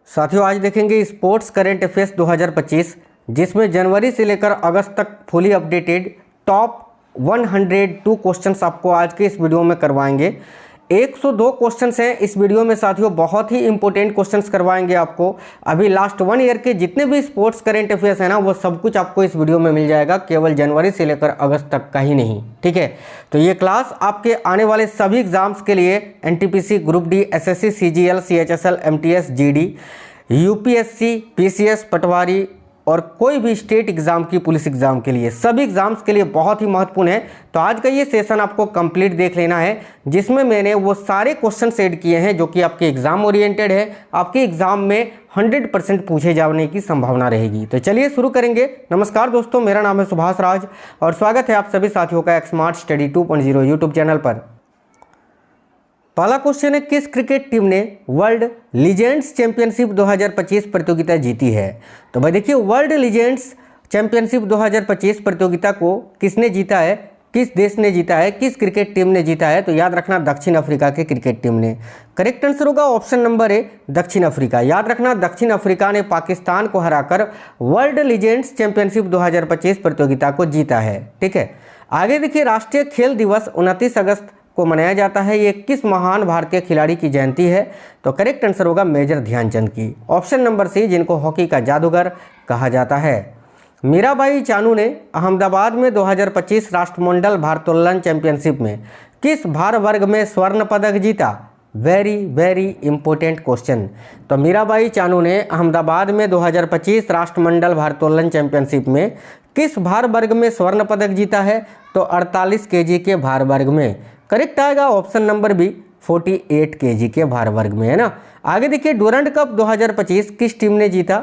साथियों आज देखेंगे स्पोर्ट्स करंट अफेयर्स 2025 जिसमें जनवरी से लेकर अगस्त तक फुली अपडेटेड टॉप 102 क्वेश्चंस आपको आज के इस वीडियो में करवाएंगे। 102 क्वेश्चंस हैं इस वीडियो में साथियों, बहुत ही इंपॉर्टेंट क्वेश्चंस करवाएंगे आपको। अभी लास्ट 1 ईयर के जितने भी स्पोर्ट्स करंट अफेयर्स है ना, वो सब कुछ आपको इस वीडियो में मिल जाएगा, केवल जनवरी से लेकर अगस्त तक का ही नहीं। ठीक है, तो ये क्लास आपके आने वाले सभी एग्जाम्स के लिए NTPC, group D, SSC, CGL, CHSL, MTS, GD, UPSC, PCS, patwari और कोई भी स्टेट एग्जाम की, पुलिस एग्जाम के लिए, सभी एग्जाम्स के लिए बहुत ही महत्वपूर्ण है। तो आज का ये सेशन आपको कंप्लीट देख लेना है, जिसमें मैंने वो सारे क्वेश्चन ऐड किए हैं जो कि आपके एग्जाम ओरिएंटेड है, आपके एग्जाम में 100% पूछे जाने की संभावना रहेगी। तो चलिए शुरू करेंगे। नमस्कार दोस्तों, मेरा नाम है सुभाष राज और स्वागत है आप सभी साथियों का स्मार्ट स्टडी 2.0 यूट्यूब चैनल पर। पहला क्वेश्चन है, किस क्रिकेट टीम ने वर्ल्ड लीजेंड्स चैंपियनशिप 2025 प्रतियोगिता जीती है? तो भाई देखिए, वर्ल्ड लीजेंड्स चैंपियनशिप 2025 प्रतियोगिता को किसने जीता है, किस देश ने जीता है, किस क्रिकेट टीम ने जीता है? तो याद रखना, दक्षिण अफ्रीका की क्रिकेट टीम ने। करेक्ट आंसर होगा ऑप्शन नंबर ए, दक्षिण अफ्रीका। याद रखना, दक्षिण अफ्रीका ने पाकिस्तान को हराकर वर्ल्ड लीजेंड्स चैंपियनशिप 2025 प्रतियोगिता को जीता है। ठीक है, आगे देखिए, राष्ट्रीय खेल दिवस 29 अगस्त को मनाया जाता है, ये किस महान भारतीय खिलाड़ी की जयंती है? तो करेक्ट आंसर होगा मेजर ध्यानचंद की। ऑप्शन नंबर सी, जिनको हॉकी का जादूगर कहा जाता है। मीराबाई चानू ने अहमदाबाद में 2025 राष्ट्रमंडल भारोत्तोलन चैंपियनशिप में किस भार वर्ग में स्वर्ण पदक जीता? Very very important question. तो मीराबाई चानू ने अहमदाबाद में 2025 राष्ट्रमंडल भारोत्तोलन चैंपियनशिप में किस भार वर्ग में स्वर्ण पदक जीता है? तो 48 केजी के भार वर्ग में। करेक्ट आएगा ऑप्शन नंबर बी, 48 केजी के भार वर्ग में, है ना। आगे देखिए, डूरंड कप 2025 किस टीम ने जीता?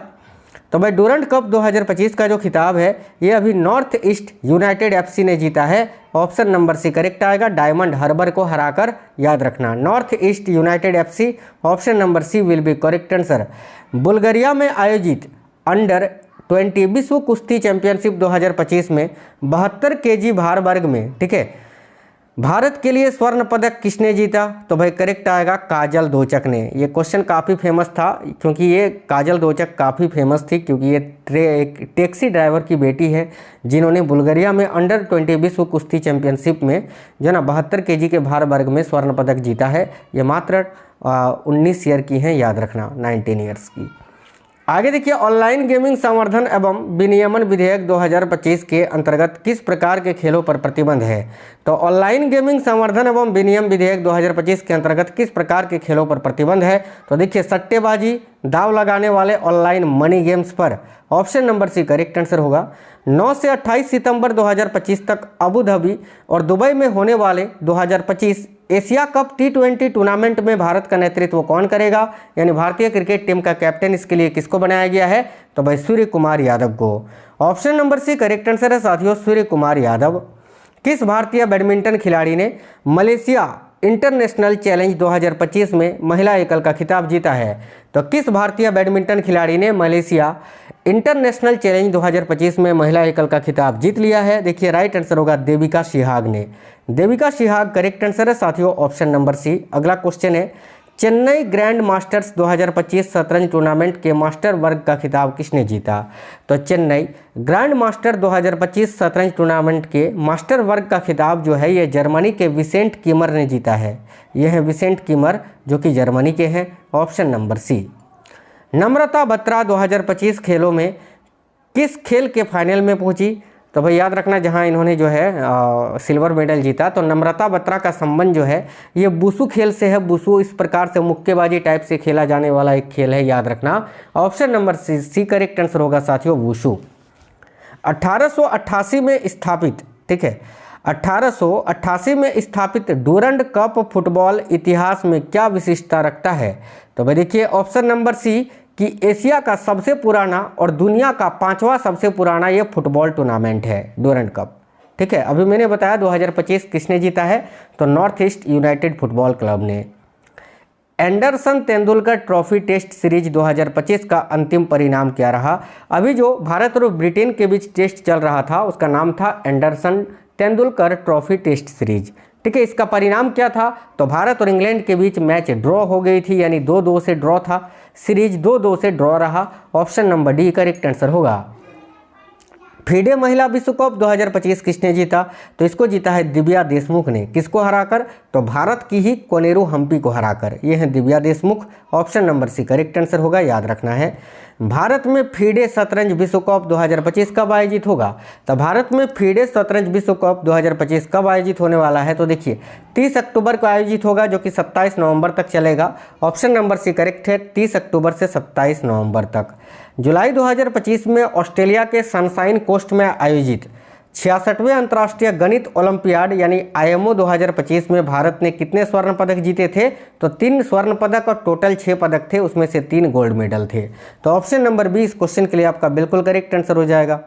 तो भाई डूरंड कप 2025 का जो खिताब है ये अभी नॉर्थ ईस्ट यूनाइटेड एफसी ने जीता है। ऑप्शन नंबर सी करेक्ट आएगा, डायमंड हार्बर को हराकर। याद रखना, North east United FC. Option number C will be correct answer. Bulgaria में आयोजित अंडर 20 विश्व कुश्ती चैंपियनशिप 2025 में 72 केजी भार वर्ग में, ठीक है, भारत के लिए स्वर्ण पदक किसने जीता? तो भाई करेक्ट आएगा काजल दोचक ने। ये क्वेश्चन काफ़ी फेमस था, क्योंकि ये काजल दोचक काफ़ी फेमस थी, क्योंकि ये एक टैक्सी ड्राइवर की बेटी है जिन्होंने बुल्गारिया में अंडर 20 विश्व कुश्ती चैंपियनशिप में जो ना 72 केजी के भार वर्ग में स्वर्ण पदक जीता है। ये मात्र 19 ईयर की हैं, याद रखना, 19 ईयर्स की। आगे देखिए, ऑनलाइन गेमिंग संवर्धन एवं विनियमन विधेयक 2025 के अंतर्गत किस प्रकार के खेलों पर प्रतिबंध है? तो ऑनलाइन गेमिंग संवर्धन एवं विनियम विधेयक 2025 के अंतर्गत किस प्रकार के खेलों पर प्रतिबंध है? तो देखिए, सट्टेबाजी, दाव लगाने वाले ऑनलाइन मनी गेम्स पर। Option number C correct answer होगा। 9 से 28 सितंबर 2025 तक अबू धाबी और दुबई में होने वाले 2025 एशिया कप T20 टूर्नामेंट में भारत का नेतृत्व कौन करेगा? यानी भारतीय क्रिकेट टीम का कैप्टन इसके लिए किसको बनाया गया है? तो भाई सूर्य कुमार यादव को। Option number C correct answer है साथियों, सूर्य कुमार यादव। किस भारतीय बैडमिंटन खिलाड़ी ने मलेशिया इंटरनेशनल चैलेंज 2025 में महिला एकल का खिताब जीता है? तो किस भारतीय बैडमिंटन खिलाड़ी ने मलेशिया इंटरनेशनल चैलेंज 2025 में महिला एकल का खिताब जीत लिया है? देखिए, राइट आंसर होगा देविका सिहाग ने। देविका सिहाग करेक्ट आंसर है साथियों, ऑप्शन नंबर सी। अगला क्वेश्चन है, चेन्नई ग्रैंड मास्टर्स 2025 शतरंज टूर्नामेंट के मास्टर वर्ग का खिताब किसने जीता? तो चेन्नई ग्रैंड मास्टर 2025 शतरंज टूर्नामेंट के मास्टर वर्ग का खिताब जो है ये जर्मनी के विसेंट कीमर ने जीता है। ये है विसेंट कीमर जो कि जर्मनी के हैं। Option number C. Namrata Batra 2025 खेलों में किस खेल के फाइनल में पहुंची? तो भाई याद रखना, जहां इन्होंने जो है सिल्वर मेडल जीता। तो नम्रता बत्रा का संबंध जो है ये वुशु खेल से है। वुशु इस प्रकार से मुक्केबाजी टाइप से खेला जाने वाला एक खेल है, याद रखना। Option number C correct answer होगा साथियों, वुशु। 1888 में स्थापित, ठीक है, 1888 में स्थापित डूरंड कप फुटबॉल इतिहास में क्या विशिष्टता रखता है? तो भाई देखिए, ऑप्शन नंबर सी कि एशिया का सबसे पुराना और दुनिया का 5वां सबसे पुराना ये फुटबॉल टूर्नामेंट है डूरंड कप। ठीक है, अभी मैंने बताया 2025 किसने जीता है? तो North east United football club ने। Anderson Tendulkar trophy test series 2025 का अंतिम परिणाम क्या रहा? अभी जो भारत और ब्रिटेन के बीच टेस्ट चल रहा था उसका नाम था Anderson Tendulkar trophy test series. ठीक है। इसका परिणाम क्या था, तो भारत और इंग्लैंड के बीच मैच ड्रॉ हो गई थी, यानी 2-2 से ड्रॉ था, सीरीज 2-2 से ड्रॉ रहा। Option number D correct answer होगा। फीडे महिला विश्व कप 2025 किसने जीता, तो इसको जीता है दिव्या देशमुख ने। किसको हराकर, तो भारत की ही कोनेरू हम्पी को हराकर। ये है Divya Deshmukh. Option number C correct answer होगा, याद रखना है। भारत में फीडे शतरंज विश्व कप 2025 कब आयोजित होगा, तो भारत में फीडे शतरंज विश्व कप 2025 कब आयोजित होने वाला है, तो देखिए 30 अक्टूबर को आयोजित होगा, जो कि 27 नवंबर तक चलेगा। ऑप्शन नंबर सी करेक्ट है, 30 अक्टूबर से 27 नवंबर तक। जुलाई 2025 में ऑस्ट्रेलिया के सनशाइन कोस्ट में आयोजित 66वें अंतर्राष्ट्रीय गणित ओलंपियाड यानी IMO 2025 में भारत ने कितने स्वर्ण पदक जीते थे, तो 3 स्वर्ण पदक और टोटल 6 पदक थे, उसमें से 3 गोल्ड मेडल थे। तो ऑप्शन नंबर बी इस क्वेश्चन के लिए आपका बिल्कुल करेक्ट आंसर हो जाएगा।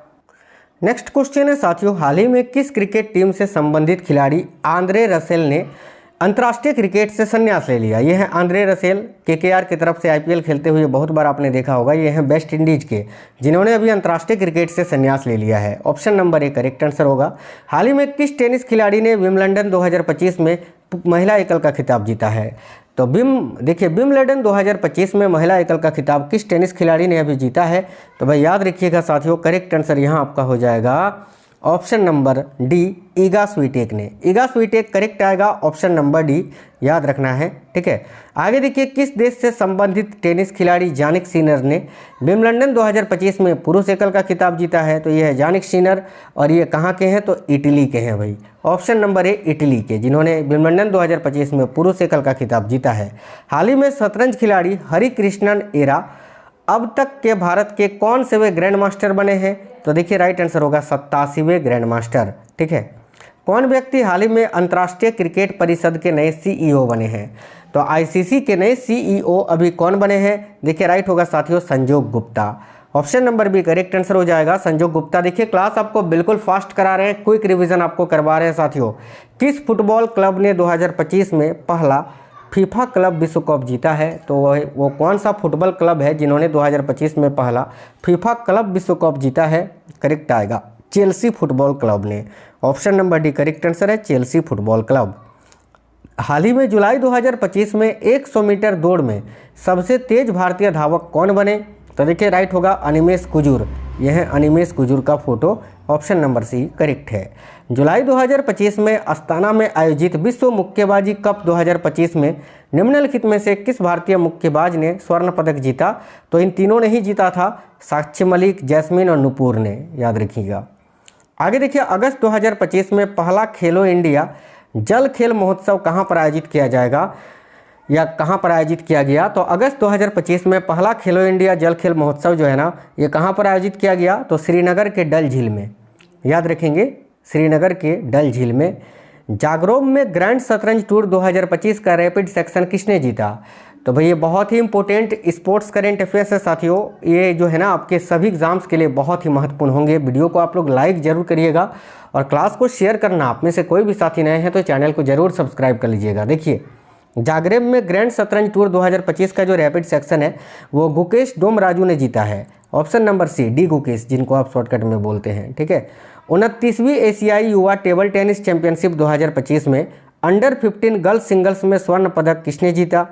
नेक्स्ट क्वेश्चन है साथियों, हाल ही में किस क्रिकेट टीम से संबंधित खिलाड़ी आंद्रे रसेल ने अंतर्राष्ट्रीय क्रिकेट से संन्यास ले लिया। ये है आंद्रे रसेल, KKR की तरफ से IPL खेलते हुए बहुत बार आपने देखा होगा। ये हैं वेस्ट इंडीज के, जिन्होंने अभी अंतर्राष्ट्रीय क्रिकेट से संन्यास ले लिया है। Option number A correct answer होगा। हाल ही में किस टेनिस खिलाड़ी ने विंबलडन 2025 में महिला एकल का खिताब जीता है, तो देखिए विंबलडन 2025 में महिला एकल का खिताब किस टेनिस खिलाड़ी ने अभी जीता है, तो भाई याद रखिएगा साथियों, करेक्ट आंसर यहाँ आपका हो जाएगा ऑप्शन नंबर डी ईगा स्वीटेक ने। ईगा स्वीटेक करेक्ट आएगा, ऑप्शन नंबर डी याद रखना है, ठीक है। आगे देखिए, किस देश से संबंधित टेनिस खिलाड़ी जानिक सिनर ने विंबलडन 2025 में पुरुष एकल का खिताब जीता है, तो ये है जानिक सिनर, और ये कहाँ के हैं, तो इटली के हैं भाई। ऑप्शन नंबर ए इटली के, जिन्होंने विंबलडन 2025 में पुरुष एकल का खिताब जीता है। हाल ही में शतरंज खिलाड़ी हरिकृष्णन एरा अब तक के भारत के कौन से वे ग्रैंड मास्टर बने हैं, तो देखिए राइट आंसर होगा 87वें ग्रैंड मास्टर, ठीक है। कौन व्यक्ति हाल ही में अंतर्राष्ट्रीय क्रिकेट परिषद के नए CEO बने हैं, तो ICC के नए CEO अभी कौन बने हैं, देखिए राइट होगा साथियों Sanjog Gupta. Option number B correct answer हो जाएगा, संजोग गुप्ता। देखिए क्लास आपको बिल्कुल फास्ट करा रहे हैं, क्विक रिवीजन आपको करवा रहे हैं साथियों। किस फुटबॉल क्लब ने 2025 में पहला फीफा क्लब विश्व कप जीता है, तो वो कौन सा फुटबॉल क्लब है जिन्होंने 2025 में पहला फीफा क्लब विश्व कप जीता है, करेक्ट आएगा चेल्सी फुटबॉल क्लब ने। Option number D correct answer है, चेल्सी फुटबॉल क्लब। हाल ही में जुलाई 2025 में 100 मीटर दौड़ में सबसे तेज भारतीय धावक कौन बने, तो देखिए राइट होगा अनिमेश कुजूर। यह है अनिमेश कुजूर का photo, option number C correct है। जुलाई 2025 में अस्ताना में आयोजित विश्व मुक्केबाजी कप 2025 में निम्नलिखित में से किस भारतीय मुक्केबाज ने स्वर्ण पदक जीता, तो इन तीनों ने ही जीता था, साक्षी मलिक, जैस्मिन और नुपुर ने, याद रखिएगा। आगे देखिए, अगस्त 2025 में पहला खेलो इंडिया जल खेल महोत्सव कहाँ पर आयोजित किया जाएगा या कहाँ पर आयोजित किया गया, तो अगस्त 2025 में पहला खेलो इंडिया जल खेल महोत्सव जो है ना, ये कहाँ पर आयोजित किया गया, तो श्रीनगर के डल झील में, याद रखेंगे श्रीनगर के डल झील में। जागरोम में ग्रैंड शतरंज टूर 2025 का रैपिड सेक्शन किसने जीता, तो भाई ये बहुत ही इंपॉर्टेंट स्पोर्ट्स करेंट अफेयर्स है साथियों। ये जो है ना आपके सभी एग्जाम्स के लिए बहुत ही महत्वपूर्ण होंगे। वीडियो को आप लोग लाइक जरूर करिएगा और क्लास को शेयर करना। आप में से कोई भी साथी नए हैं तो चैनल को जरूर सब्सक्राइब कर लीजिएगा। देखिए जागरेब में ग्रैंड शतरंज टूर 2025 का जो रैपिड सेक्शन है वो गुकेश डोमराजू ने जीता है। Option number C D Gukesh, जिनको आप शॉर्टकट में बोलते हैं, ठीक है। 29वीं एशियाई युवा टेबल टेनिस चैंपियनशिप 2025 में अंडर 15 गर्ल्स सिंगल्स में स्वर्ण पदक किसने जीता,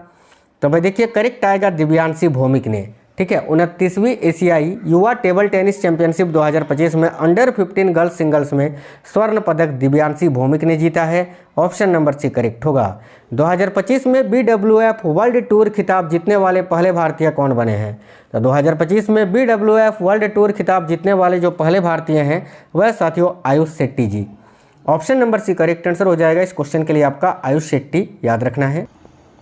तो भाई देखिए करेक्ट आएगा दिव्यांशी भौमिक ने, ठीक है। 29वीं एशियाई युवा टेबल टेनिस चैंपियनशिप 2025 में अंडर 15 गर्ल्स सिंगल्स में स्वर्ण पदक दिव्यांशी भौमिक ने जीता है। ऑप्शन नंबर सी करेक्ट होगा। 2025 में BWF वर्ल्ड टूर खिताब जीतने वाले पहले भारतीय कौन बने हैं, तो 2025 में BWF वर्ल्ड टूर खिताब जीतने वाले जो पहले भारतीय हैं वह साथियों Ayush Shetty ji. Option number C correct answer हो जाएगा इस क्वेश्चन के लिए आपका आयुष शेट्टी, याद रखना है।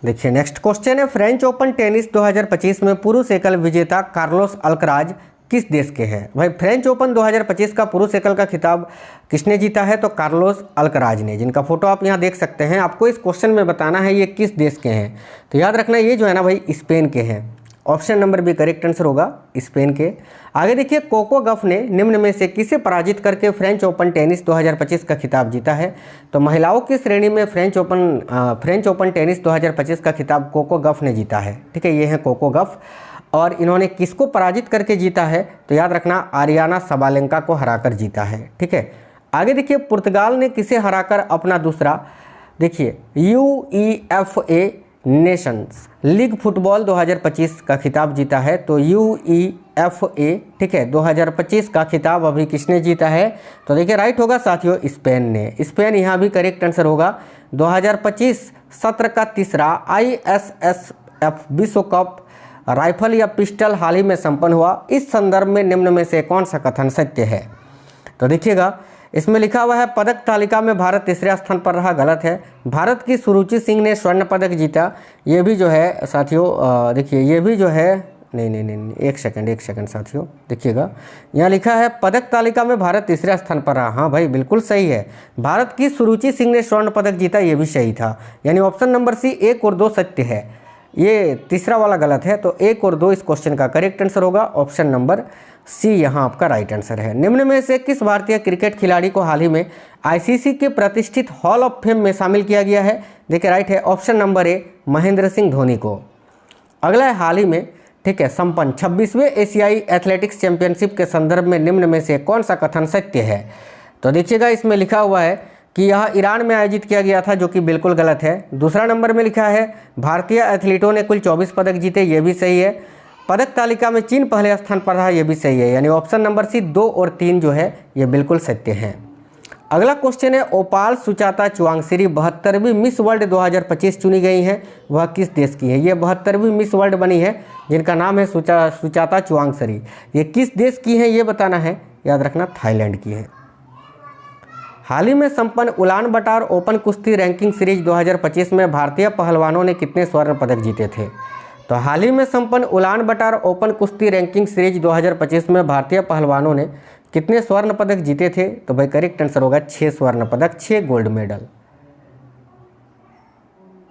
देखिए नेक्स्ट क्वेश्चन है, फ्रेंच ओपन टेनिस 2025 में पुरुष एकल विजेता कार्लोस अल्कराज किस देश के हैं। भाई फ्रेंच ओपन 2025 का पुरुष एकल का खिताब किसने जीता है, तो कार्लोस अल्कराज ने, जिनका फोटो आप यहाँ देख सकते हैं। आपको इस क्वेश्चन में बताना है ये किस देश के हैं, तो याद रखना ये जो है ना भाई स्पेन के हैं। Option number B correct answer होगा स्पेन के। आगे देखिए, कोको गफ ने निम्न में से किसे पराजित करके फ्रेंच ओपन टेनिस 2025 का खिताब जीता है, तो महिलाओं की श्रेणी में फ्रेंच ओपन टेनिस 2025 का खिताब कोको गफ ने जीता है, ठीक है। ये है कोको गफ, और इन्होंने किसको पराजित करके जीता है, तो याद रखना आरियाना सबालेंका को हराकर जीता है, ठीक है। आगे देखिए, पुर्तगाल ने किसे हराकर अपना दूसरा देखिए UEFA नेशंस लीग फुटबॉल 2025 का खिताब जीता है। तो UEFA, ठीक है, 2025 का खिताब अभी किसने जीता है? तो देखिए राइट होगा साथियों स्पेन ने। स्पेन यहाँ भी करेक्ट आंसर होगा। 2025 सत्र का तीसरा ISSF विश्व कप राइफल या पिस्टल हाल ही में संपन्न हुआ। इस संदर्भ में निम्न में से कौन सा कथन सत्य है? तो देखिएगा इसमें लिखा हुआ है पदक तालिका में भारत तीसरे स्थान पर रहा, गलत है। भारत की सुरुचि सिंह ने स्वर्ण पदक जीता, ये भी जो है साथियों देखिए ये भी जो है नहीं, एक सेकंड साथियों, देखिएगा यहाँ लिखा है पदक तालिका में भारत तीसरे स्थान पर रहा। हाँ भाई बिल्कुल सही है, भारत की सुरुचि सिंह ने स्वर्ण पदक जीता, ये भी सही था। यानी ऑप्शन नंबर सी 1 और 2 सत्य है, ये तीसरा वाला गलत है। तो 1 और 2 इस क्वेश्चन का करेक्ट आंसर होगा। ऑप्शन नंबर सी यहाँ आपका राइट आंसर है। निम्न में से किस भारतीय क्रिकेट खिलाड़ी को हाल ही में ICC के प्रतिष्ठित हॉल ऑफ फेम में शामिल किया गया है? देखिए राइट है ऑप्शन नंबर ए, महेंद्र सिंह धोनी को। अगला है हाल ही में, ठीक है, संपन्न 26वें एशियाई एथलेटिक्स चैंपियनशिप के संदर्भ में निम्न में से कौन सा कथन सत्य है? तो देखिएगा इसमें लिखा हुआ है कि यह ईरान में आयोजित किया गया था, जो कि बिल्कुल गलत है। दूसरा नंबर में लिखा है भारतीय एथलीटों ने कुल 24 पदक जीते, ये भी सही है। पदक तालिका में चीन पहले स्थान पर रहा, ये भी सही है। यानी ऑप्शन नंबर सी 2 और 3 जो है ये बिल्कुल सत्य हैं। अगला क्वेश्चन है ओपाल सुचाता चुआंगश्री 72वीं मिस वर्ल्ड 2025 चुनी गई हैं, वह किस देश की है? ये 72वीं मिस वर्ल्ड बनी है जिनका नाम है सुचाता चुआंगश्री। ये किस देश की है ये बताना है, याद रखना थाईलैंड की है। हाल ही में संपन्न उलान बटार ओपन कुश्ती रैंकिंग सीरीज 2025 में भारतीय पहलवानों ने कितने स्वर्ण पदक जीते थे? तो हाल ही में संपन्न उलान बटार ओपन कुश्ती रैंकिंग सीरीज 2025 में भारतीय पहलवानों ने कितने स्वर्ण पदक जीते थे? तो भाई करेक्ट आंसर होगा 6 स्वर्ण पदक, 6 गोल्ड मेडल।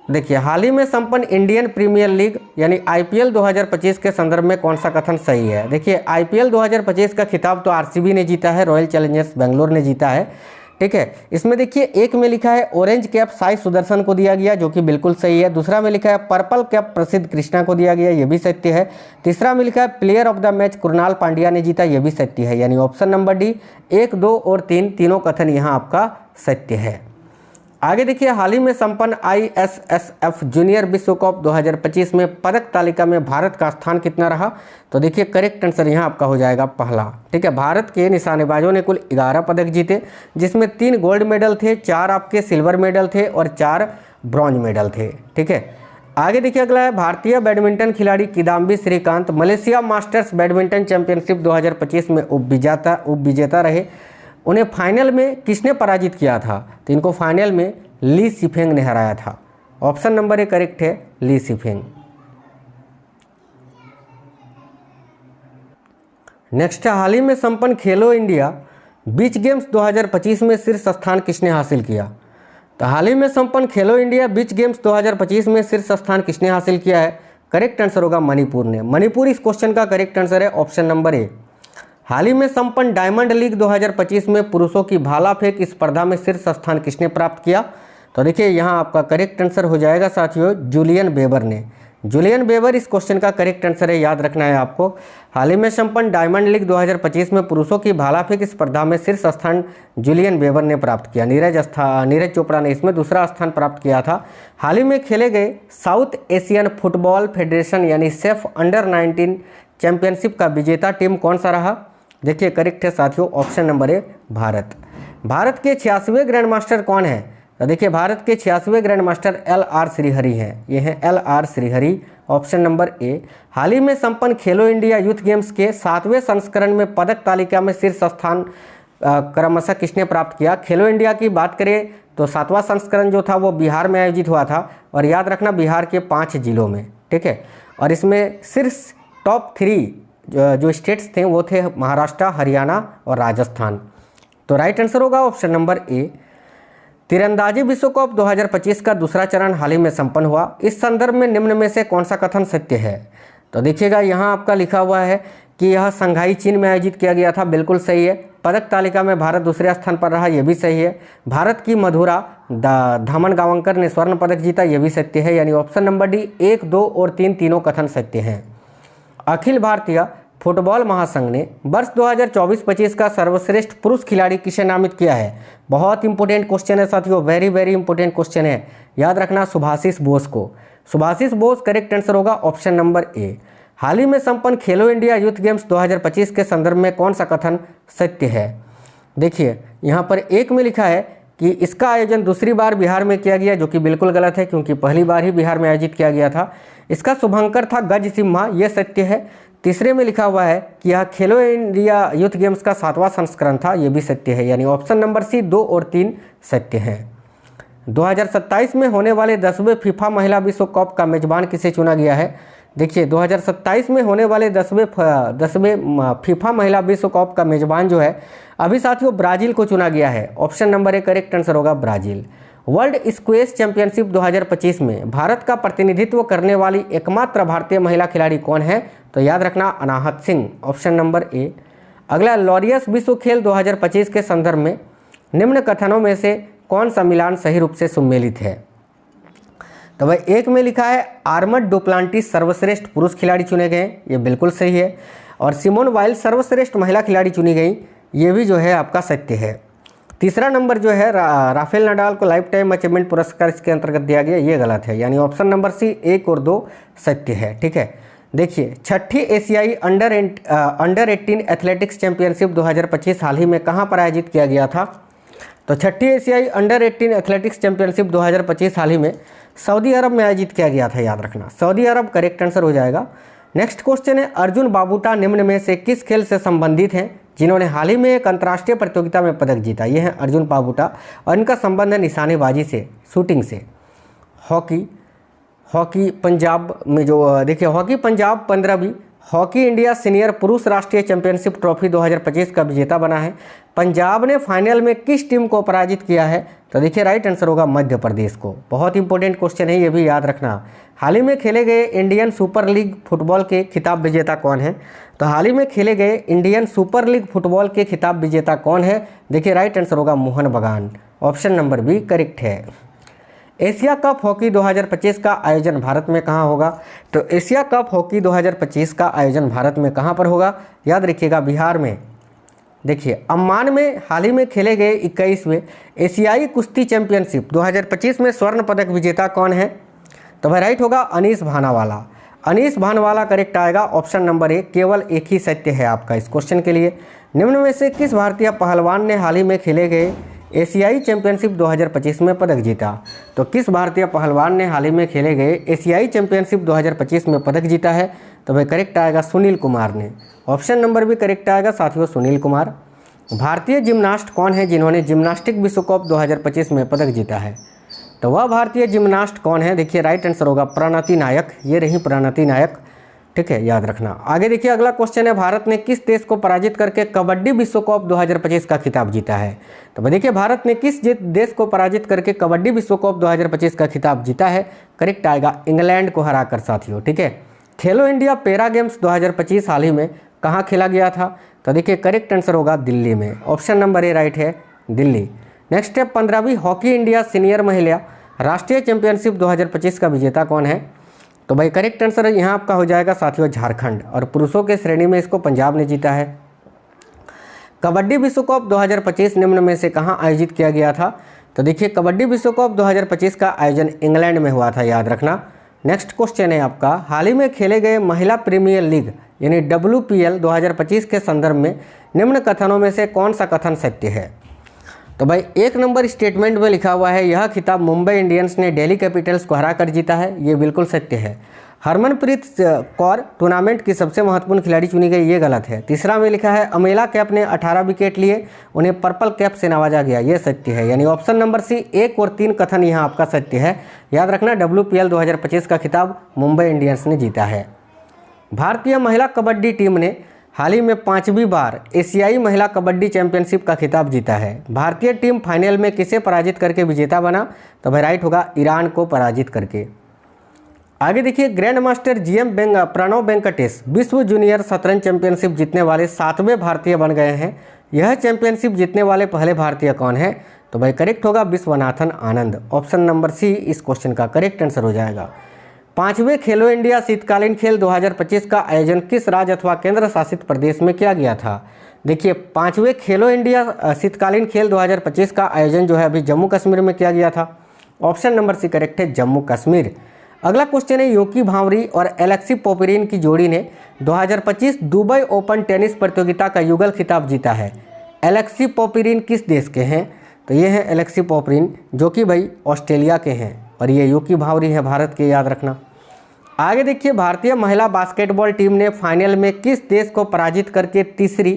देखिए हाल ही में संपन्न इंडियन प्रीमियर लीग यानी IPL 2025 के संदर्भ में कौन सा कथन सही है? देखिए IPL 2025 का खिताब तो RCB ने जीता है, रॉयल चैलेंजर्स बेंगलोर ने जीता है, ठीक है। इसमें देखिए एक में लिखा है ऑरेंज कैप साई सुदर्शन को दिया गया, जो कि बिल्कुल सही है। दूसरा में लिखा है पर्पल कैप प्रसिद्ध कृष्णा को दिया गया, ये भी सत्य है। तीसरा में लिखा है player of the match Kunal Pandya ने जीता, ये भी सत्य है। यानी ऑप्शन नंबर डी 1, 2 और 3 तीनों कथन यहाँ आपका सत्य है। आगे देखिए हाल ही में संपन्न ISSF जूनियर विश्व कप 2025 में पदक तालिका में भारत का स्थान कितना रहा? तो देखिए करेक्ट आंसर यहाँ आपका हो जाएगा पहला, ठीक है। भारत के निशानेबाजों ने कुल 11 पदक जीते, जिसमें 3 गोल्ड मेडल थे, 4 आपके सिल्वर मेडल थे और 4 ब्रॉन्ज मेडल थे, ठीक है। आगे देखिए अगला है भारतीय बैडमिंटन खिलाड़ी Kidambi Srikanth Malaysia Masters badminton championship 2025 में उपविजेता रहे। उन्हें फाइनल में किसने पराजित किया था? तो इनको फाइनल में ली शिफेंग ने हराया था। ऑप्शन नंबर ए करेक्ट है, ली शिफेंग। नेक्स्ट है हाल ही में संपन्न खेलो इंडिया बीच गेम्स 2025 में शीर्ष स्थान किसने हासिल किया? तो हाल ही में संपन्न खेलो इंडिया बीच गेम्स 2025 में शीर्ष स्थान किसने हासिल किया है? करेक्ट आंसर होगा मणिपुर ने। मणिपुर इस क्वेश्चन का करेक्ट आंसर है, ऑप्शन नंबर ए। हाल ही में संपन्न डायमंड लीग 2025 में पुरुषों की भाला फेंक स्पर्धा में शीर्ष स्थान किसने प्राप्त किया? तो देखिए यहाँ आपका करेक्ट आंसर हो जाएगा साथियों जूलियन बेबर ने। जूलियन बेबर इस क्वेश्चन का करेक्ट आंसर है, याद रखना है आपको। हाल ही में संपन्न डायमंड लीग 2025 में पुरुषों की भाला फेंक स्पर्धा में शीर्ष स्थान जूलियन बेबर ने प्राप्त किया। नीरज चोपड़ा ने इसमें दूसरा स्थान प्राप्त किया था। हाल ही में खेले गए साउथ एशियन फुटबॉल फेडरेशन यानी सेफ अंडर-19 चैंपियनशिप का विजेता टीम कौन सा रहा? देखिए करेक्ट है साथियों, ऑप्शन नंबर ए भारत। भारत के 86वें ग्रैंड मास्टर कौन है? तो देखिए भारत के 86वें ग्रैंड मास्टर LR श्रीहरि हैं, ये हैं LR Srihari, option number A. हाल ही में संपन्न खेलो इंडिया यूथ गेम्स के 7वें संस्करण में पदक तालिका में शीर्ष स्थान क्रमशः किसने प्राप्त किया? खेलो इंडिया की बात करें तो 7वां संस्करण जो था वो बिहार में आयोजित हुआ था, और याद रखना बिहार के 5 जिलों में, ठीक है। और इसमें शीर्ष टॉप 3 जो स्टेट्स थे वो थे महाराष्ट्र, हरियाणा और राजस्थान। तो राइट आंसर होगा ऑप्शन नंबर ए। तीरंदाजी विश्व कप 2025 का दूसरा चरण हाल ही में संपन्न हुआ। इस संदर्भ में निम्न में से कौन सा कथन सत्य है? तो देखिएगा यहाँ आपका लिखा हुआ है कि यह संघाई चीन में आयोजित किया गया था, बिल्कुल सही है। पदक तालिका में भारत दूसरे स्थान पर रहा, यह भी सही है। भारत की मधुरा धामन गावंकर ने स्वर्ण पदक जीता, यह भी सत्य है। यानी ऑप्शन नंबर डी 1, 2 और 3 तीनों कथन सत्य हैं। अखिल भारतीय फुटबॉल महासंघ ने वर्ष 2024-25 का सर्वश्रेष्ठ पुरुष खिलाड़ी किसे नामित किया है? बहुत इंपॉर्टेंट क्वेश्चन है साथियों, वेरी वेरी इंपॉर्टेंट क्वेश्चन है, याद रखना, सुभाषिस बोस को। सुभाषिस बोस करेक्ट आंसर होगा ऑप्शन नंबर ए। हाल ही में संपन्न खेलो इंडिया यूथ गेम्स 2025 के संदर्भ में कौन सा कथन सत्य है? देखिए यहाँ पर एक में लिखा है कि इसका आयोजन दूसरी बार बिहार में किया गया, जो कि बिल्कुल गलत है क्योंकि पहली बार ही बिहार में आयोजित किया गया था। इसका शुभंकर था गज सिम्हा, यह सत्य है। तीसरे में लिखा हुआ है कि यह खेलो इंडिया यूथ गेम्स का 7वां संस्करण था, यह भी सत्य है, यानी ऑप्शन नंबर सी 2 और 3 सत्य हैं। 2027 में होने वाले 10वें फीफा महिला विश्व कप का मेजबान किसे चुना गया है? देखिए 2027 में होने वाले 10वें फीफा महिला विश्व कप का मेजबान जो है अभी साथियों ब्राज़ील को चुना गया है। Option number A correct answer होगा ब्राज़ील। वर्ल्ड स्क्वैश चैंपियनशिप 2025 में भारत का प्रतिनिधित्व करने वाली एकमात्र भारतीय महिला खिलाड़ी कौन है? तो याद रखना अनाहत सिंह, ऑप्शन नंबर ए। अगला, लॉरियस विश्व खेल 2025 के संदर्भ में निम्न कथनों में से कौन सा मिलान सही रूप से सम्मिलित है? तो भाई एक में लिखा है आर्मड डुप्लांटिस सर्वश्रेष्ठ पुरुष खिलाड़ी चुने गए, ये बिल्कुल सही है। और सिमोन वाइल सर्वश्रेष्ठ महिला खिलाड़ी चुनी गई, ये भी जो है आपका सत्य है। तीसरा नंबर जो है राफेल नडाल को लाइफ टाइम अचीवमेंट पुरस्कार इसके अंतर्गत दिया गया, ये गलत है, यानी ऑप्शन नंबर सी 1 और 2 सत्य है। ठीक है, देखिए छठी एशियाई अंडर 18 एथलेटिक्स चैंपियनशिप 2025 हाल ही में कहाँ पर आयोजित किया गया था? तो छठी एशियाई अंडर 18 एथलेटिक्स चैंपियनशिप 2025 हाल ही में सऊदी अरब में आयोजित किया गया था, याद रखना, सऊदी अरब करेक्ट आंसर हो जाएगा। नेक्स्ट क्वेश्चन है अर्जुन बाबूटा निम्न में से किस खेल से संबंधित हैं जिन्होंने हाल ही में एक अंतर्राष्ट्रीय प्रतियोगिता में पदक जीता? ये हैं अर्जुन बाबूटा और इनका संबंध है निशानेबाजी से, शूटिंग से। हॉकी पंजाब में जो देखिए हॉकी पंजाब 15वीं हॉकी इंडिया सीनियर पुरुष राष्ट्रीय चैंपियनशिप ट्रॉफी 2025 का विजेता बना है। पंजाब ने फाइनल में किस टीम को पराजित किया है? तो देखिए राइट आंसर होगा मध्य प्रदेश को। बहुत इंपॉर्टेंट क्वेश्चन है, ये भी याद रखना। हाल ही में खेले गए इंडियन सुपर लीग फुटबॉल के खिताब विजेता कौन है? तो हाल ही में खेले गए इंडियन सुपर लीग फुटबॉल के खिताब विजेता कौन है? देखिए राइट आंसर होगा मोहन बगान, ऑप्शन नंबर बी करेक्ट है। एशिया कप हॉकी 2025 का आयोजन भारत में कहाँ होगा? तो एशिया कप हॉकी 2025 का आयोजन भारत में कहाँ पर होगा? याद रखिएगा बिहार में। देखिए अम्मान में हाल ही में खेले गए 21वें एशियाई कुश्ती चैंपियनशिप 2025 में स्वर्ण पदक विजेता कौन है? तो भाई राइट होगा अनीस भानावाला। अनीस भानवाला करेक्ट आएगा, ऑप्शन नंबर ए। केवल एक ही सत्य है आपका इस क्वेश्चन के लिए। निम्न में से किस भारतीय पहलवान ने हाल ही में खेले गए एशियाई चैंपियनशिप 2025 में पदक जीता? तो किस भारतीय पहलवान ने हाल ही में खेले गए एशियाई चैंपियनशिप 2025 में पदक जीता है? तो भाई करेक्ट आएगा सुनील कुमार ने, ऑप्शन नंबर भी करेक्ट आएगा साथियों, सुनील कुमार। भारतीय जिम्नास्ट कौन है जिन्होंने जिम्नास्टिक विश्व कप 2025 में पदक जीता है? तो वह भारतीय जिम्नास्ट कौन है? देखिए राइट आंसर होगा प्रणति नायक, ये रही प्रणति नायक। ठीक है, याद रखना। आगे देखिए अगला क्वेश्चन है भारत ने किस देश को पराजित करके कबड्डी विश्व कप 2025 का खिताब जीता है? तो देखिए भारत ने किस देश को पराजित करके कबड्डी विश्व कप 2025 का खिताब जीता है? करेक्ट आएगा इंग्लैंड को हराकर साथियों। ठीक है, खेलो इंडिया पैरा गेम्स 2025 हाल ही में कहाँ खेला गया था? तो देखिए करेक्ट आंसर होगा दिल्ली में, ऑप्शन नंबर ए राइट है दिल्ली। नेक्स्ट है 15वीं हॉकी इंडिया सीनियर महिला राष्ट्रीय चैंपियनशिप 2025 का विजेता कौन है? तो भाई करेक्ट आंसर यहाँ आपका हो जाएगा साथियों झारखंड, और पुरुषों के श्रेणी में इसको पंजाब ने जीता है। कबड्डी विश्व कप 2025 निम्न में से कहाँ आयोजित किया गया था? तो देखिए कबड्डी विश्व कप 2025 का आयोजन इंग्लैंड में हुआ था, याद रखना। नेक्स्ट क्वेश्चन है आपका हाल ही में खेले गए महिला प्रीमियर लीग यानी WPL 2025 के संदर्भ में निम्न कथनों में से कौन सा कथन सत्य है? तो भाई एक नंबर स्टेटमेंट में लिखा हुआ है यह खिताब मुंबई इंडियंस ने दिल्ली कैपिटल्स को हराकर जीता है, ये बिल्कुल सत्य है। हरमनप्रीत कौर टूर्नामेंट की सबसे महत्वपूर्ण खिलाड़ी चुनी गई, ये गलत है। तीसरा में लिखा है अमेला कैप ने 18 विकेट लिए, उन्हें पर्पल कैप से नवाजा गया, ये सत्य है। यानी ऑप्शन नंबर सी 1 और 3 कथन यहाँ आपका सत्य है। याद रखना WPL 2025 का खिताब मुंबई इंडियंस ने जीता है। भारतीय महिला कबड्डी टीम ने हाल ही में 5वीं बार एशियाई महिला कबड्डी चैंपियनशिप का खिताब जीता है। भारतीय टीम फाइनल में किसे पराजित करके विजेता बना? तो भाई राइट होगा ईरान को पराजित करके। आगे देखिए ग्रैंड मास्टर प्रणव वेंकटेश विश्व जूनियर शतरंज चैंपियनशिप जीतने वाले 7वें भारतीय बन गए हैं। यह चैंपियनशिप जीतने वाले पहले भारतीय कौन है? तो भाई करेक्ट होगा विश्वनाथन आनंद, ऑप्शन नंबर सी इस क्वेश्चन का करेक्ट आंसर हो जाएगा। 5वें खेलो इंडिया शीतकालीन खेल 2025 का आयोजन किस राज्य अथवा केंद्र शासित प्रदेश में किया गया था? देखिए 5वें खेलो इंडिया शीतकालीन खेल 2025 का आयोजन जो है अभी जम्मू कश्मीर में किया गया था। ऑप्शन नंबर सी करेक्ट है, जम्मू कश्मीर। अगला क्वेश्चन है, योकी भांवरी और एलेक्सी पोपरिन की जोड़ी ने 2025 दुबई ओपन टेनिस प्रतियोगिता का युगल खिताब जीता है। एलेक्सी पोपरिन किस देश के हैं? तो ये हैं एलेक्सी पोपरिन जो कि भाई ऑस्ट्रेलिया के हैं, और ये योकी भांवरी है भारत के, याद रखना। आगे देखिए, भारतीय महिला बास्केटबॉल टीम ने फाइनल में किस देश को पराजित करके तीसरी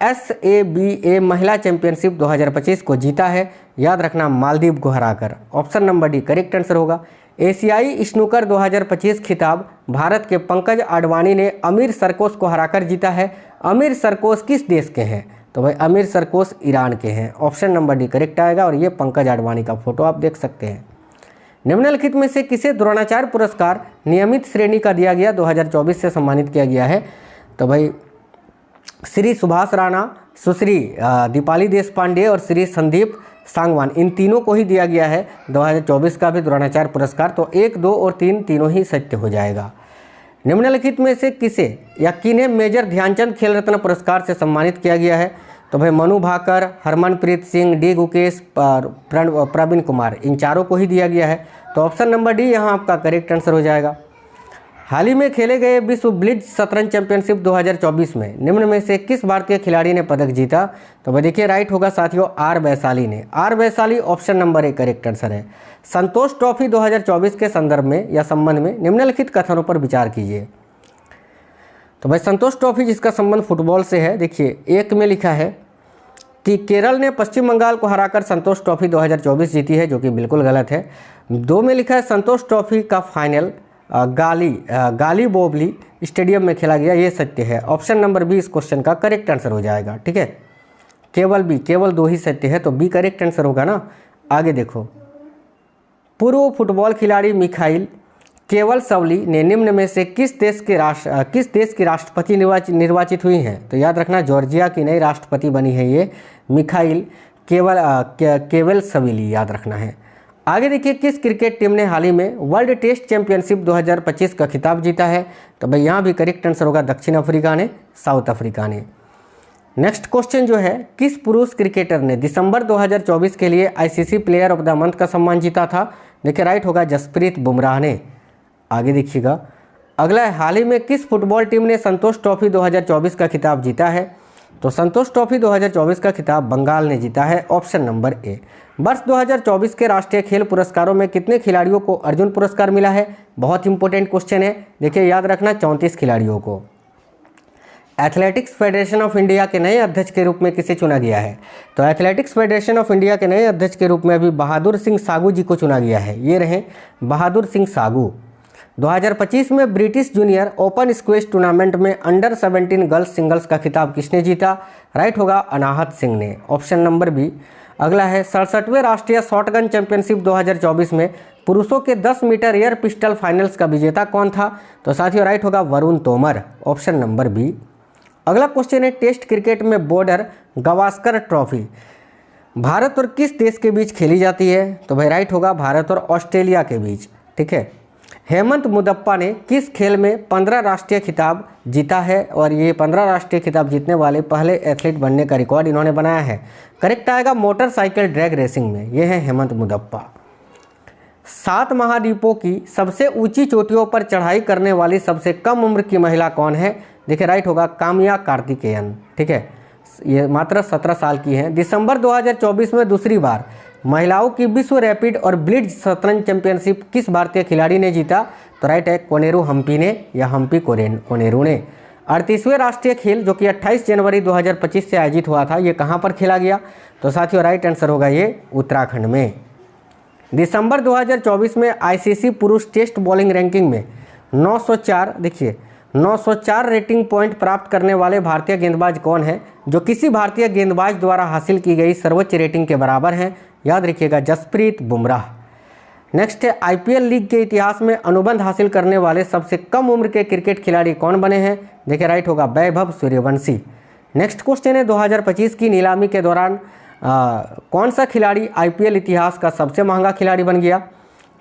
SABA महिला चैंपियनशिप 2025 को जीता है? याद रखना, मालदीव को हराकर। Option number D correct answer होगा। एशियाई स्नूकर 2025 खिताब भारत के पंकज आडवाणी ने अमीर सरकोस को हराकर जीता है। अमीर सरकोस किस देश के हैं? तो भाई अमीर सरकोस ईरान के हैं। ऑप्शन नंबर डी करेक्ट आएगा, और ये पंकज आडवाणी का फोटो आप देख सकते हैं। निम्नलिखित में से किसे द्रोणाचार्य पुरस्कार नियमित श्रेणी का दिया गया 2024 से सम्मानित किया गया है? तो भाई श्री सुभाष राणा, सुश्री दीपाली देशपांडे और श्री संदीप सांगवान, इन तीनों को ही दिया गया है 2024 का भी द्रोणाचार्य पुरस्कार। तो 1, 2 और 3 तीनों ही सत्य हो जाएगा। निम्नलिखित में से किसे या किन्हें मेजर ध्यानचंद खेल रत्न पुरस्कार से सम्मानित किया गया है? तो भाई मनु भाकर, हरमनप्रीत सिंह, डी गुकेश, प्रवीण कुमार, इन चारों को ही दिया गया है। तो ऑप्शन नंबर डी यहाँ आपका करेक्ट आंसर हो जाएगा। हाल ही में खेले गए विश्व ब्लिट्ज शतरंज चैंपियनशिप 2024 में निम्न में से किस भारतीय खिलाड़ी ने पदक जीता? तो भाई देखिए राइट होगा साथियों, आर वैशाली ने। R Vaishali option number A correct answer है। संतोष ट्रॉफी 2024 के संदर्भ में या संबंध में निम्नलिखित कथनों पर विचार कीजिए। तो भाई संतोष ट्रॉफी जिसका संबंध फुटबॉल से है, देखिए 1 में लिखा है कि केरल ने पश्चिम बंगाल को हराकर संतोष ट्रॉफी 2024 जीती है, जो कि बिल्कुल गलत है। 2 में लिखा है संतोष ट्रॉफी का फाइनल गाली बोबली स्टेडियम में खेला गया, ये सत्य है। ऑप्शन नंबर बी इस क्वेश्चन का करेक्ट आंसर हो जाएगा। ठीक है, केवल 2 ही सत्य है, तो बी करेक्ट आंसर होगा ना। आगे देखो, पूर्व फुटबॉल खिलाड़ी मिखाइल केवलसवली ने निम्न में से किस देश की राष्ट्रपति निर्वाचित हुई हैं? तो याद रखना, जॉर्जिया की नई राष्ट्रपति बनी है ये मिखाइल केवलसवली, याद रखना है। आगे देखिए, किस क्रिकेट टीम ने हाल ही में वर्ल्ड टेस्ट चैंपियनशिप 2025 का खिताब जीता है? तो भाई यहाँ भी करेक्ट आंसर होगा, दक्षिण अफ्रीका ने, साउथ अफ्रीका ने। नेक्स्ट क्वेश्चन जो है, किस पुरुष क्रिकेटर ने दिसंबर 2024 के लिए ICC player of the month का सम्मान जीता था? देखिए राइट होगा, जसप्रीत बुमराह ने। आगे देखिएगा, अगला है, हाल ही में किस फुटबॉल टीम ने संतोष ट्रॉफी 2024 का खिताब जीता है? तो संतोष ट्रॉफी 2024 का खिताब बंगाल ने जीता है। ऑप्शन नंबर ए। वर्ष 2024 के राष्ट्रीय खेल पुरस्कारों में कितने खिलाड़ियों को अर्जुन पुरस्कार मिला है? बहुत इंपॉर्टेंट क्वेश्चन है, देखिए याद रखना, 34 खिलाड़ियों को। एथलेटिक्स फेडरेशन ऑफ इंडिया के नए अध्यक्ष के रूप में किसे चुना गया है? तो एथलेटिक्स फेडरेशन ऑफ इंडिया के नए अध्यक्ष के रूप में अभी बहादुर सिंह सागू जी को चुना गया है। ये रहे बहादुर सिंह सागू। 2025 में British junior open squash tournament में अंडर 17 गर्ल्स सिंगल्स का खिताब किसने जीता? राइट होगा, अनाहत सिंह ने। Option number B. अगला है, 67वें राष्ट्रीय शॉटगन चैंपियनशिप 2024 में पुरुषों के 10 मीटर एयर पिस्टल फाइनल्स का विजेता कौन था? तो साथियों राइट होगा, Varun Tomar. Option number B. अगला क्वेश्चन है, टेस्ट क्रिकेट में बॉर्डर गावस्कर ट्रॉफी भारत और किस देश के बीच खेली जाती है? तो भाई राइट होगा, भारत और ऑस्ट्रेलिया के बीच। ठीक है, हेमंत मुदप्पा ने किस खेल में 15 राष्ट्रीय खिताब जीता है? और ये 15 राष्ट्रीय खिताब जीतने वाले पहले एथलीट बनने का रिकॉर्ड इन्होंने बनाया है। करेक्ट आएगा, मोटरसाइकिल ड्रैग रेसिंग में। ये है हेमंत मुदप्पा। 7 महाद्वीपों की सबसे ऊंची चोटियों पर चढ़ाई करने वाली सबसे कम उम्र की महिला कौन है? देखिए राइट होगा, काम्या कार्तिकेयन। ठीक है, ये मात्र 17 साल की हैं। दिसंबर 2024 में दूसरी बार महिलाओं की विश्व रैपिड और ब्लिट्ज शतरंज चैंपियनशिप किस भारतीय खिलाड़ी ने जीता? तो राइट है, कोनेरू हम्पी ने या हम्पी कोनेरू ने। 38वें राष्ट्रीय खेल जो कि 28 जनवरी 2025 से आयोजित हुआ था, ये कहाँ पर खेला गया? तो साथियों राइट आंसर होगा ये उत्तराखंड में। दिसंबर 2024 में ICC पुरुष टेस्ट बॉलिंग रैंकिंग में 904, देखिए 904 रेटिंग पॉइंट प्राप्त करने वाले भारतीय गेंदबाज कौन है, जो किसी भारतीय गेंदबाज द्वारा हासिल की गई सर्वोच्च रेटिंग के बराबर हैं? याद रखिएगा, जसप्रीत बुमराह। नेक्स्ट है, IPL लीग के इतिहास में अनुबंध हासिल करने वाले सबसे कम उम्र के क्रिकेट खिलाड़ी कौन बने हैं? देखिए राइट होगा, वैभव सूर्यवंशी। नेक्स्ट क्वेश्चन है, 2025 की नीलामी के दौरान कौन सा खिलाड़ी IPL इतिहास का सबसे महंगा खिलाड़ी बन गया?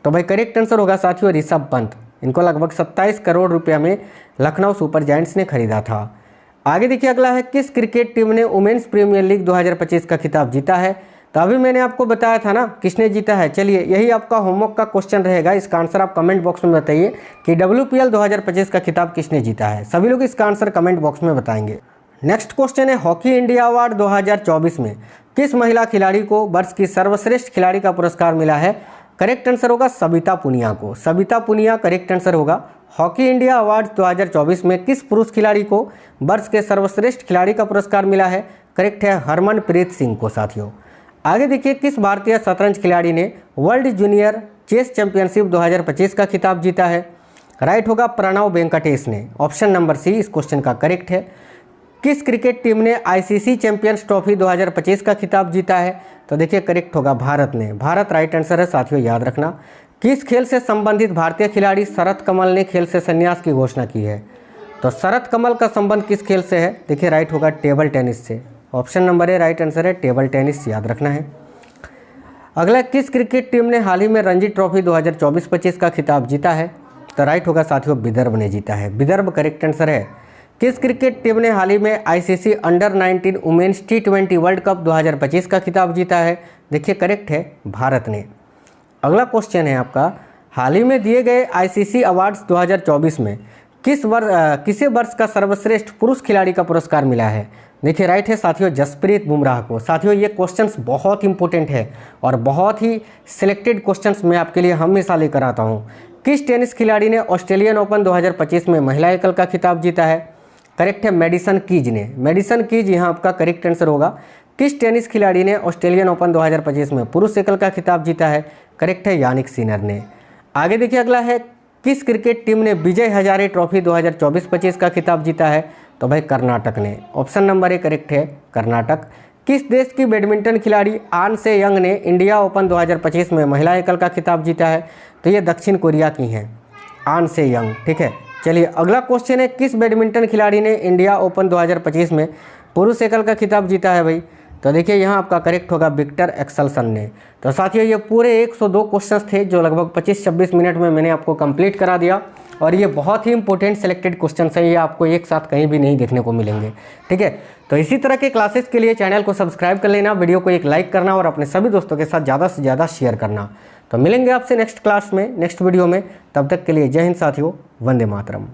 तो भाई करेक्ट आंसर होगा साथियों, ऋषभ पंत। इनको लगभग 27 करोड़ रुपया में लखनऊ सुपर जायंट्स ने खरीदा था। आगे देखिए अगला है, किस क्रिकेट टीम ने वुमेन्स प्रीमियर लीग 2025 का खिताब जीता है। तो अभी मैंने आपको बताया था ना किसने जीता है। चलिए यही आपका होमवर्क का क्वेश्चन रहेगा, इसका आंसर आप कमेंट बॉक्स में बताइए कि WPL 2025 का खिताब किसने जीता है। सभी लोग इसका आंसर कमेंट बॉक्स में बताएंगे। नेक्स्ट क्वेश्चन है, हॉकी इंडिया अवार्ड 2024 में किस महिला खिलाड़ी को वर्ष की सर्वश्रेष्ठ खिलाड़ी का पुरस्कार मिला है। करेक्ट आंसर होगा सबिता पुनिया को। सबिता पुनिया करेक्ट आंसर होगा। हॉकी इंडिया अवार्ड 2024 में किस पुरुष खिलाड़ी को वर्ष के सर्वश्रेष्ठ खिलाड़ी का पुरस्कार मिला है। करेक्ट है हरमनप्रीत सिंह को। साथियों आगे देखिए, किस भारतीय शतरंज खिलाड़ी ने वर्ल्ड जूनियर चेस चैंपियनशिप 2025 का खिताब जीता है। राइट होगा प्रणव वेंकटेश ने। ऑप्शन नंबर सी इस क्वेश्चन का करेक्ट है। किस क्रिकेट टीम ने ICC चैंपियंस ट्रॉफी 2025 का खिताब जीता है। तो देखिए करेक्ट होगा भारत ने। भारत राइट आंसर है साथियों, याद रखना। किस खेल से संबंधित भारतीय खिलाड़ी शरत कमल ने खेल से संन्यास की घोषणा की है। तो शरत कमल का संबंध किस खेल से है। देखिए राइट होगा टेबल टेनिस से। ऑप्शन नंबर ए राइट आंसर है टेबल टेनिस, याद रखना है। अगला, किस क्रिकेट टीम ने हाल ही में रणजी ट्रॉफी 2024-25 का खिताब जीता है। तो राइट होगा साथियों विदर्भ ने जीता है। विदर्भ करेक्ट आंसर है। किस क्रिकेट टीम ने हाल ही में ICC under women's T20 world cup 2025 का खिताब जीता है। देखिए करेक्ट है भारत ने। अगला क्वेश्चन है आपका, हाल ही में दिए गए ICC अवार्ड्स 2024 में किसे वर्ष का सर्वश्रेष्ठ पुरुष खिलाड़ी का पुरस्कार मिला है। देखिए राइट है साथियों जसप्रीत बुमराह को। साथियों ये क्वेश्चंस बहुत इंपॉर्टेंट है और बहुत ही सिलेक्टेड क्वेश्चंस मैं आपके लिए हमेशा लेकर आता हूँ। किस टेनिस खिलाड़ी ने ऑस्ट्रेलियन ओपन 2025 में महिला एकल का खिताब जीता है। करेक्ट है मेडिसन कीज ने। मेडिसन कीज यहाँ आपका करेक्ट आंसर होगा। किस टेनिस खिलाड़ी ने ऑस्ट्रेलियन ओपन 2025 में पुरुष एकल का खिताब जीता है। करेक्ट है यानिक सिनर ने। आगे देखिए अगला है, किस क्रिकेट टीम ने विजय हजारे ट्रॉफी 2024-25 का खिताब जीता है। तो भाई कर्नाटक ने। ऑप्शन नंबर ए करेक्ट है कर्नाटक। किस देश की बैडमिंटन खिलाड़ी आन से यंग ने इंडिया ओपन 2025 में महिला एकल का खिताब जीता है। तो ये दक्षिण कोरिया की हैं आन से यंग। ठीक है, चलिए अगला क्वेश्चन है, किस बैडमिंटन खिलाड़ी ने इंडिया ओपन 2025 में पुरुष एकल का खिताब जीता है भाई। तो देखिए यहाँ आपका करेक्ट होगा विक्टर एक्सेल्सन ने। तो साथियों ये पूरे 102 क्वेश्चंस थे जो लगभग 25-26 मिनट में मैंने आपको कंप्लीट करा दिया और ये बहुत ही इंपॉर्टेंट सिलेक्टेड क्वेश्चंस हैं। ये आपको एक साथ कहीं भी नहीं देखने को मिलेंगे। ठीक है, तो इसी तरह के क्लासेस के लिए चैनल को सब्सक्राइब कर लेना, वीडियो को एक लाइक करना और अपने सभी दोस्तों के साथ ज़्यादा से ज़्यादा शेयर करना। तो मिलेंगे आपसे नेक्स्ट क्लास में, नेक्स्ट वीडियो में। तब तक के लिए जय हिंद साथियों, वंदे मातरम।